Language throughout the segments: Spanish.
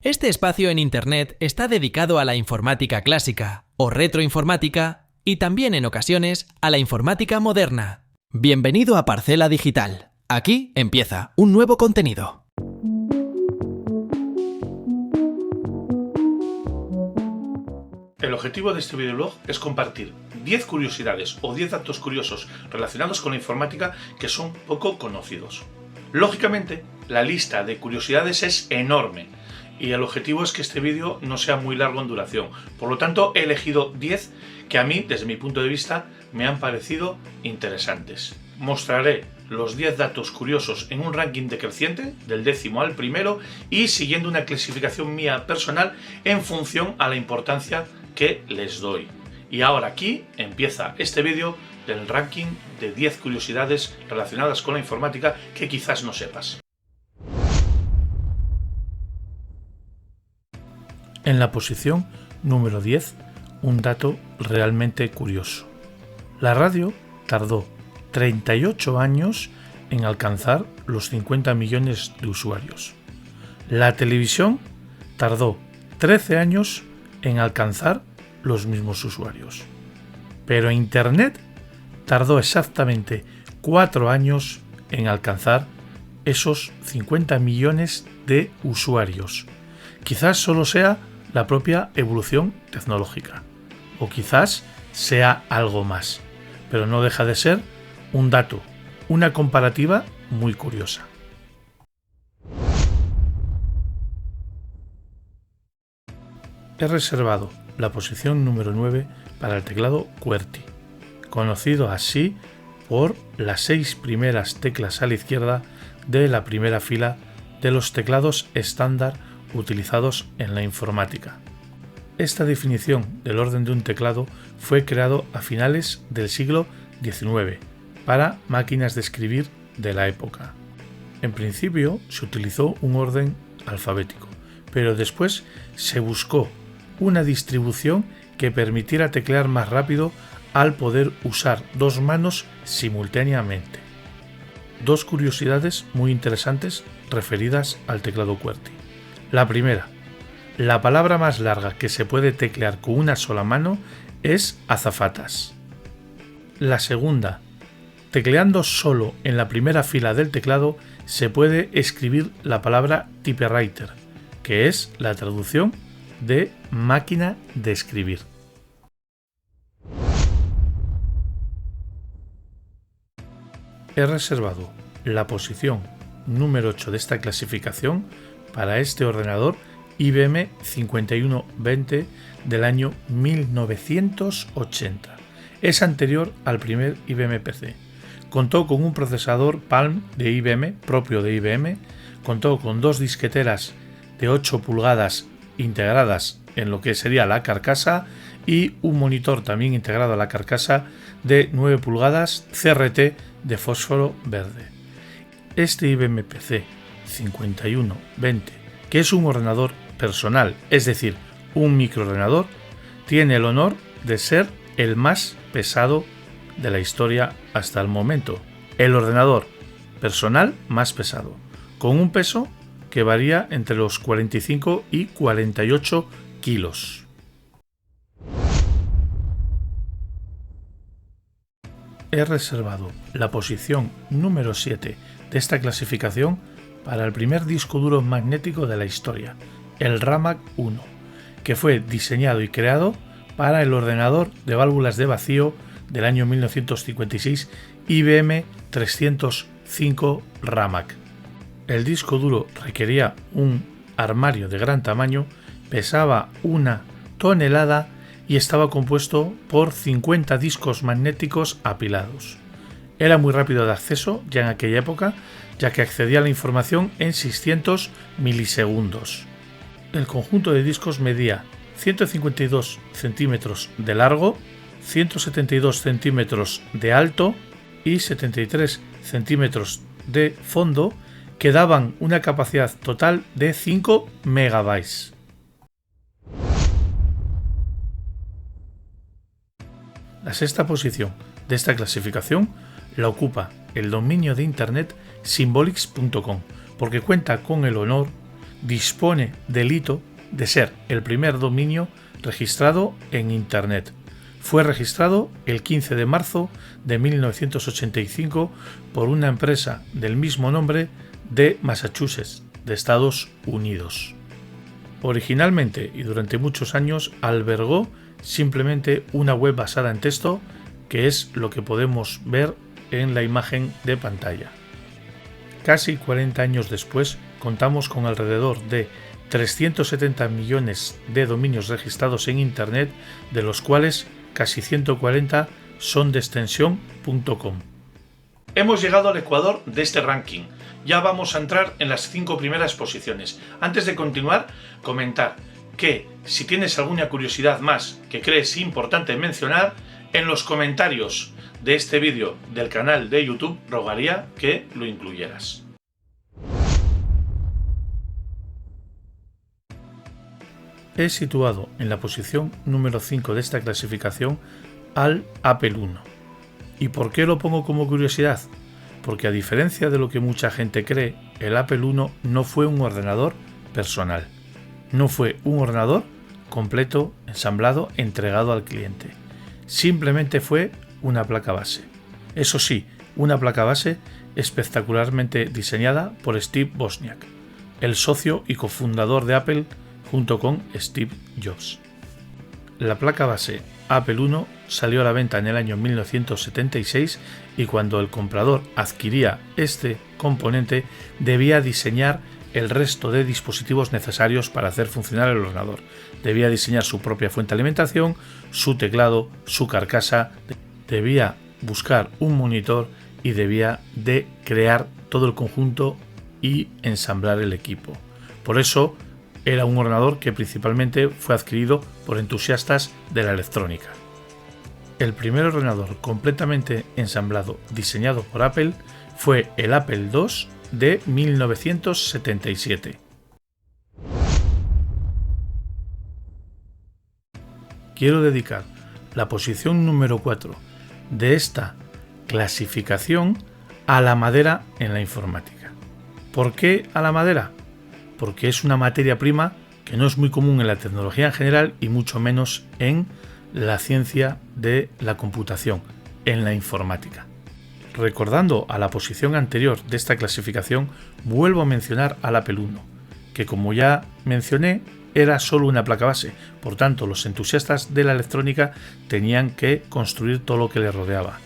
Este espacio en Internet está dedicado a la informática clásica o retroinformática y también en ocasiones a la informática moderna. Bienvenido a Parcela Digital. Aquí empieza un nuevo contenido. El objetivo de este videoblog es compartir 10 curiosidades o 10 datos curiosos relacionados con la informática que son poco conocidos. Lógicamente, la lista de curiosidades es enorme y el objetivo es que este vídeo no sea muy largo en duración. Por lo tanto, he elegido 10 que a mí, desde mi punto de vista, me han parecido interesantes. Mostraré los 10 datos curiosos en un ranking decreciente, del 10º al 1º, y siguiendo una clasificación mía personal en función a la importancia que les doy. Y ahora aquí empieza este vídeo del ranking de 10 curiosidades relacionadas con la informática que quizás no sepas. En la posición número 10, un dato realmente curioso. La radio tardó 38 años en alcanzar los 50 millones de usuarios. La televisión tardó 13 años en alcanzar los mismos usuarios. Pero Internet tardó exactamente 4 años en alcanzar esos 50 millones de usuarios. Quizás solo sea la propia evolución tecnológica, o quizás sea algo más, pero no deja de ser un dato, una comparativa muy curiosa. He reservado la posición número 9 para el teclado QWERTY, conocido así por las 6 primeras teclas a la izquierda de la primera fila de los teclados estándar utilizados en la informática. Esta definición del orden de un teclado fue creado a finales del siglo XIX para máquinas de escribir de la época. En principio se utilizó un orden alfabético, pero después se buscó una distribución que permitiera teclear más rápido al poder usar dos manos simultáneamente. Dos curiosidades muy interesantes referidas al teclado QWERTY. La primera, la palabra más larga que se puede teclear con una sola mano es azafatas. La segunda, tecleando solo en la primera fila del teclado se puede escribir la palabra typewriter, que es la traducción de máquina de escribir. He reservado la posición número 8 de esta clasificación para este ordenador IBM 5120 del año 1980. Es anterior al primer IBM PC. Contó con un procesador Palm de IBM, propio de IBM, contó con dos disqueteras de 8 pulgadas integradas en lo que sería la carcasa y un monitor también integrado a la carcasa de 9 pulgadas CRT de fósforo verde. Este IBM PC 5120, que es un ordenador personal, es decir, un microordenador, tiene el honor de ser el más pesado de la historia hasta el momento. El ordenador personal más pesado, con un peso que varía entre los 45 y 48 kilos. He reservado la posición número 7 de esta clasificación para el primer disco duro magnético de la historia, el RAMAC 1, que fue diseñado y creado para el ordenador de válvulas de vacío del año 1956 IBM 305 RAMAC. El disco duro requería un armario de gran tamaño, pesaba 1 tonelada y estaba compuesto por 50 discos magnéticos apilados. Era muy rápido de acceso ya en aquella época, ya que accedía a la información en 600 milisegundos. El conjunto de discos medía 152 centímetros de largo, 172 centímetros de alto y 73 centímetros de fondo, que daban una capacidad total de 5 megabytes. La sexta posición de esta clasificación la ocupa el dominio de internet symbolics.com, porque cuenta con el honor dispone del hito de ser el primer dominio registrado en Internet. Fue registrado el 15 de marzo de 1985 por una empresa del mismo nombre de Massachusetts, de Estados Unidos. Originalmente y durante muchos años albergó simplemente una web basada en texto, que es lo que podemos ver en la imagen de pantalla. Casi 40 años después, contamos con alrededor de 370 millones de dominios registrados en Internet, de los cuales casi 140 son de extensión .com. Hemos llegado al ecuador de este ranking. Ya vamos a entrar en las 5 primeras posiciones. Antes de continuar, comentar que si tienes alguna curiosidad más que crees importante mencionar, en los comentarios de este vídeo del canal de YouTube rogaría que lo incluyeras. He situado en la posición número 5 de esta clasificación al Apple I. ¿Y por qué lo pongo como curiosidad? Porque a diferencia de lo que mucha gente cree, el Apple I no fue un ordenador personal. No fue un ordenador completo, ensamblado, entregado al cliente. Simplemente fue una placa base. Eso sí, una placa base espectacularmente diseñada por Steve Wozniak, el socio y cofundador de Apple junto con Steve Jobs. La placa base Apple I salió a la venta en el año 1976 y cuando el comprador adquiría este componente debía diseñar el resto de dispositivos necesarios para hacer funcionar el ordenador. Debía diseñar su propia fuente de alimentación, su teclado, su carcasa, debía buscar un monitor y debía de crear todo el conjunto y ensamblar el equipo. Por eso era un ordenador que principalmente fue adquirido por entusiastas de la electrónica. El primer ordenador completamente ensamblado diseñado por Apple fue el Apple II de 1977. Quiero dedicar la posición número 4 de esta clasificación a la madera en la informática. ¿Por qué a la madera? Porque es una materia prima que no es muy común en la tecnología en general y mucho menos en la ciencia de la computación, en la informática. Recordando a la posición anterior de esta clasificación, vuelvo a mencionar al Apple I, que como ya mencioné, era solo una placa base, por tanto los entusiastas de la electrónica tenían que construir todo lo que les rodeaba.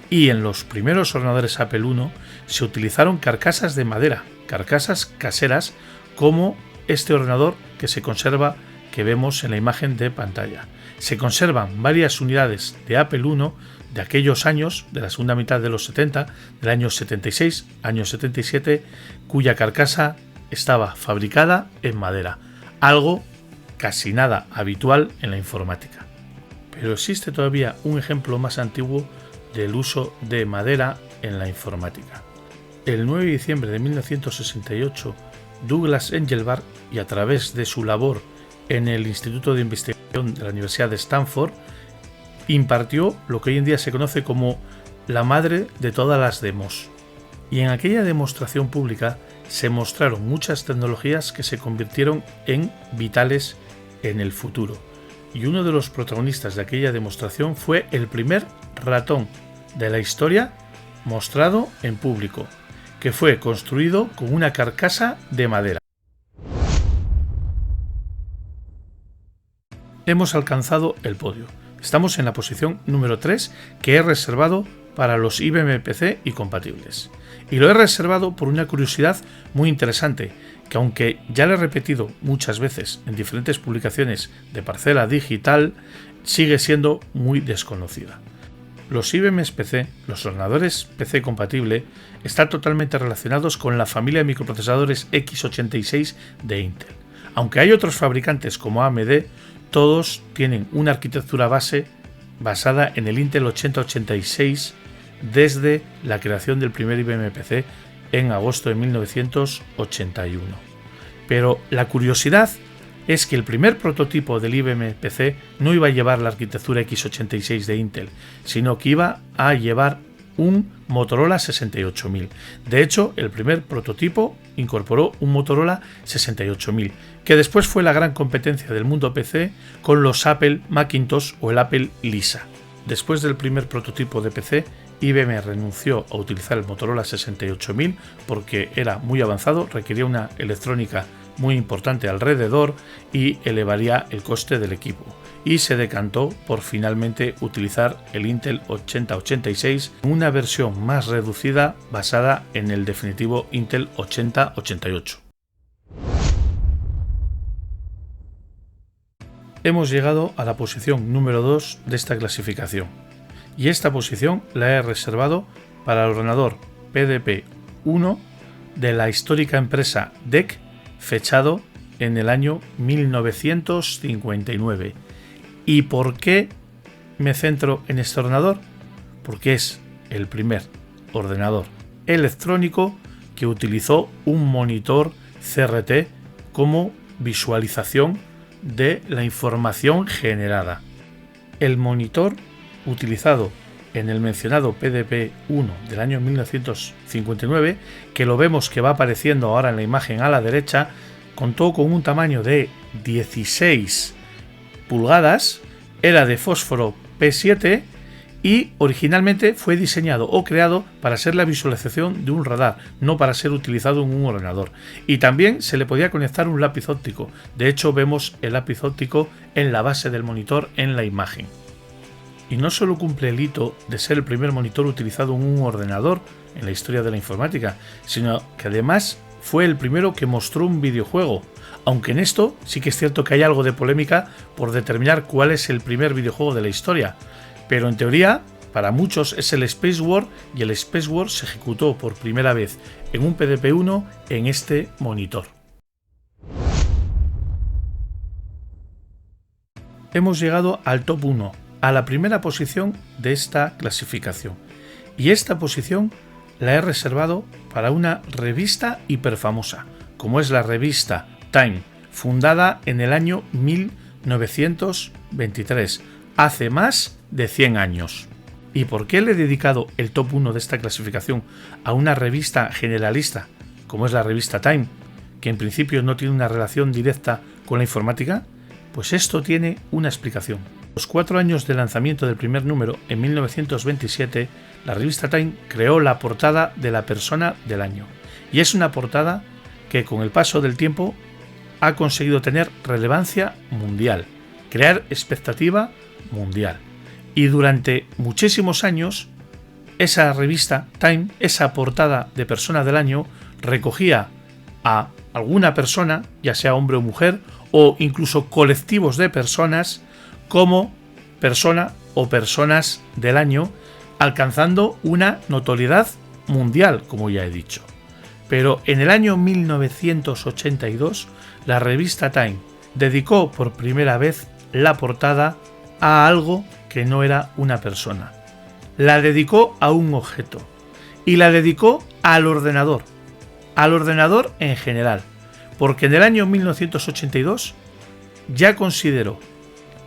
Y en los primeros ordenadores Apple I se utilizaron carcasas de madera, carcasas caseras, como este ordenador que se conserva, que vemos en la imagen de pantalla. Se conservan varias unidades de Apple I de aquellos años, de la segunda mitad de los 70, del año 76, año 77, cuya carcasa estaba fabricada en madera, algo casi nada habitual en la informática. Pero existe todavía un ejemplo más antiguo del uso de madera en la informática. El 9 de diciembre de 1968, Douglas Engelbart, y a través de su labor en el Instituto de Investigación de la Universidad de Stanford, impartió lo que hoy en día se conoce como la madre de todas las demos. Y en aquella demostración pública se mostraron muchas tecnologías que se convirtieron en vitales en el futuro. Y uno de los protagonistas de aquella demostración fue el primer ratón de la historia mostrado en público, que fue construido con una carcasa de madera. Hemos alcanzado el podio. Estamos en la posición número 3, que he reservado para los IBM PC y compatibles. Y lo he reservado por una curiosidad muy interesante, que aunque ya le he repetido muchas veces en diferentes publicaciones de Parcela Digital, sigue siendo muy desconocida. Los IBM PC, los ordenadores PC compatible, están totalmente relacionados con la familia de microprocesadores x86 de Intel. Aunque hay otros fabricantes como AMD, todos tienen una arquitectura base basada en el Intel 8086 desde la creación del primer IBM PC en agosto de 1981. Pero la curiosidad es que el primer prototipo del IBM PC no iba a llevar la arquitectura x86 de Intel, sino que iba a llevar un Motorola 68000. De hecho, el primer prototipo incorporó un Motorola 68000, que después fue la gran competencia del mundo PC con los Apple Macintosh o el Apple Lisa. Después del primer prototipo de PC, IBM renunció a utilizar el Motorola 68000 porque era muy avanzado, requería una electrónica muy importante alrededor y elevaría el coste del equipo, y se decantó por finalmente utilizar el Intel 8086, una versión más reducida basada en el definitivo Intel 8088. Hemos llegado a la posición número 2 de esta clasificación, y esta posición la he reservado para el ordenador PDP-1 de la histórica empresa DEC, fechado en el año 1959. ¿Y por qué me centro en este ordenador? Porque es el primer ordenador electrónico que utilizó un monitor CRT como visualización de la información generada. El monitor utilizado en el mencionado PDP-1 del año 1959, que lo vemos que va apareciendo ahora en la imagen a la derecha, contó con un tamaño de 16 pulgadas, era de fósforo P7 y originalmente fue diseñado o creado para ser la visualización de un radar, no para ser utilizado en un ordenador. Y también se le podía conectar un lápiz óptico. De hecho, vemos el lápiz óptico en la base del monitor en la imagen. Y no solo cumple el hito de ser el primer monitor utilizado en un ordenador en la historia de la informática, sino que además fue el primero que mostró un videojuego, aunque en esto sí que es cierto que hay algo de polémica por determinar cuál es el primer videojuego de la historia, pero en teoría para muchos es el Space War, y el Space War se ejecutó por primera vez en un PDP-1 en este monitor. Hemos llegado al top 1, a la primera posición de esta clasificación, y esta posición la he reservado para una revista hiperfamosa, como es la revista Time, fundada en el año 1923, hace más de 100 años. ¿Y por qué le he dedicado el top 1 de esta clasificación a una revista generalista, como es la revista Time, que en principio no tiene una relación directa con la informática? Pues esto tiene una explicación. Los 4 años de lanzamiento del primer número, en 1927, la revista Time creó la portada de la persona del año. Y es una portada que con el paso del tiempo ha conseguido tener relevancia mundial, crear expectativa mundial. Y durante muchísimos años, esa revista Time, esa portada de persona del año, recogía a alguna persona, ya sea hombre o mujer, o incluso colectivos de personas, como persona o personas del año, alcanzando una notoriedad mundial, como ya he dicho. Pero en el año 1982, la revista Time dedicó por primera vez la portada a algo que no era una persona. La dedicó a un objeto, y la dedicó al ordenador en general, porque en el año 1982 ya consideró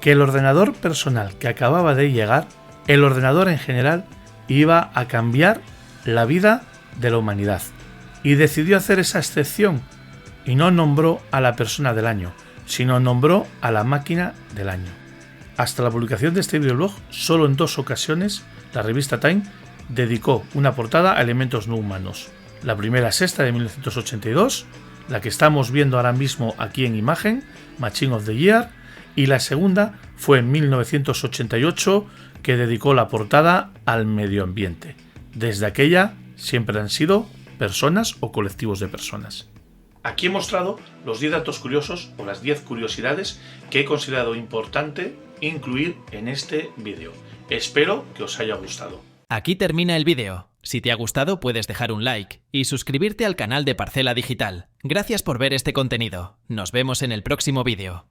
que el ordenador personal que acababa de llegar, el ordenador en general, iba a cambiar la vida de la humanidad, y decidió hacer esa excepción y no nombró a la persona del año, sino nombró a la máquina del año. Hasta la publicación de este videoblog, solo en 2 ocasiones la revista Time dedicó una portada a elementos no humanos. La primera es esta de 1982, la que estamos viendo ahora mismo aquí en imagen, Machine of the Year, y la segunda fue en 1988, que dedicó la portada al medio ambiente. Desde aquella siempre han sido personas o colectivos de personas. Aquí he mostrado los 10 datos curiosos o las 10 curiosidades que he considerado importante incluir en este vídeo. Espero que os haya gustado. Aquí termina el vídeo. Si te ha gustado puedes dejar un like y suscribirte al canal de Parcela Digital. Gracias por ver este contenido. Nos vemos en el próximo vídeo.